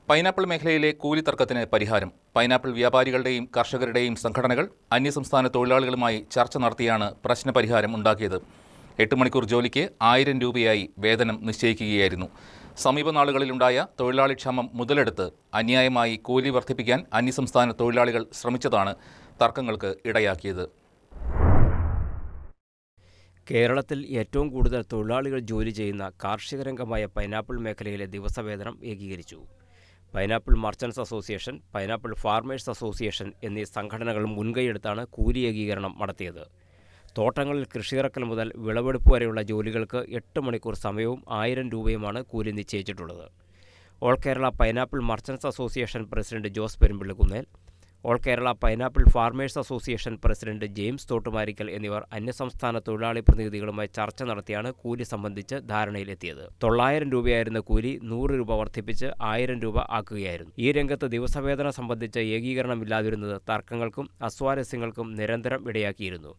Pineapple മേഖലയിലെ കൂലി തർക്കത്തിന് പരിഹാരം. പൈനാപ്പിൾ വ്യാപാരികളുടെയും കർഷകരുടെയും സംഘടനകൾ അന്യസംസ്ഥാന തൊഴിലാളികളുമായി ചർച്ച നടത്തിയാണ് പ്രശ്നപരിഹാരം ഉണ്ടാക്കിയത്. 8 മണിക്കൂർ ജോലിക്ക് 1000 രൂപയായി വേതനം നിശ്ചയിക്കുകയായിരുന്നു. സമീപ നാളുകളിലുണ്ടായ തൊഴിലാളിക്ഷാമം മുതലെടുത്ത് അന്യായമായി കൂലി വർദ്ധിപ്പിക്കാൻ അന്യസംസ്ഥാന തൊഴിലാളികൾ ശ്രമിച്ചതാണ് തർക്കങ്ങൾക്ക് ഇടയാക്കിയത്. കേരളത്തിൽ ഏറ്റവും കൂടുതൽ തൊഴിലാളികൾ ജോലി ചെയ്യുന്ന കാർഷിക രംഗമായ പൈനാപ്പിൾ മേഖലയിലെ ദിവസവേതനം ഏകീകരിച്ചു. Pineapple merchants association, pineapple farmers association എന്നീ സംഘടനകൾ മുൻകൈയെടുത്താണ് കൂലി ഏകീകരണം നടത്തിയത്. തോട്ടങ്ങളിൽ കൃഷിയിറക്കൽ മുതൽ വിളവെടുപ്പ് വരെയുള്ള ജോലികൾക്ക് 8 മണിക്കൂർ സമയവും 1000 രൂപയുമാണ് കൂലി നിശ്ചയിച്ചിട്ടുള്ളത്. All Kerala pineapple merchants association president Jose Perumpillikunnel, all Kerala pineapple farmers association president James Thottumarickal എന്നിവർ അന്യസംസ്ഥാന തൊഴിലാളി പ്രതിനിധികളുമായി ചർച്ച നടത്തിയാണ് കൂലി സംബന്ധിച്ച് ധാരണയിലെത്തിയത്. 900 രൂപയായിരുന്ന കൂലി 100 രൂപ വർദ്ധിപ്പിച്ച് 1000 രൂപ ആക്കുകയായിരുന്നു. ഈ രംഗത്ത് ദിവസവേതനം സംബന്ധിച്ച് ഏകീകരണമില്ലാതിരുന്നത് തർക്കങ്ങൾക്കും അസ്വാരസ്യങ്ങൾക്കും നിരന്തരം ഇടയാക്കിയിരുന്നു.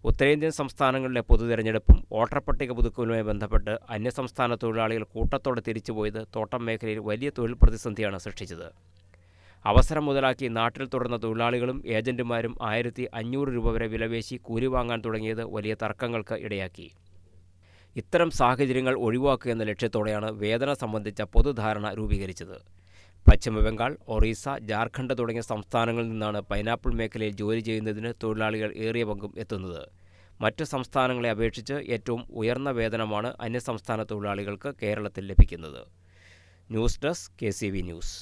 ഉത്തരേന്ത്യൻ സംസ്ഥാനങ്ങളിലെ പൊതുതെരഞ്ഞെടുപ്പും വോട്ടർപട്ടിക പുതുക്കലുമായി ബന്ധപ്പെട്ട് അന്യസംസ്ഥാന തൊഴിലാളികൾ കൂട്ടത്തോടെ തിരിച്ചുപോയത് തോട്ടം മേഖലയിൽ വലിയ തൊഴിൽ പ്രതിസന്ധിയാണ് സൃഷ്ടിച്ചത്. അവസരം മുതലാക്കി നാട്ടിൽ തുടർന്ന തൊഴിലാളികളും ഏജന്റുമാരും 1500 രൂപ വരെ വിലപേശി കൂലി വാങ്ങാൻ തുടങ്ങിയത് വലിയ തർക്കങ്ങൾക്ക് ഇടയാക്കി. ഇത്തരം സാഹചര്യങ്ങൾ ഒഴിവാക്കുക എന്ന ലക്ഷ്യത്തോടെയാണ് വേതനം സംബന്ധിച്ച പൊതുധാരണ രൂപീകരിച്ചത്. പശ്ചിമബംഗാൾ, ഒറീസ, ജാർഖണ്ഡ് തുടങ്ങിയ സംസ്ഥാനങ്ങളിൽ നിന്നാണ് പൈനാപ്പിൾ മേഖലയിൽ ജോലി ചെയ്യുന്നതിന് തൊഴിലാളികൾ ഏറിയ പങ്കും എത്തുന്നത്. മറ്റ് സംസ്ഥാനങ്ങളെ അപേക്ഷിച്ച് ഏറ്റവും ഉയർന്ന വേതനമാണ് അന്യസംസ്ഥാന തൊഴിലാളികൾക്ക് കേരളത്തിൽ ലഭിക്കുന്നത്. News desk KCV news.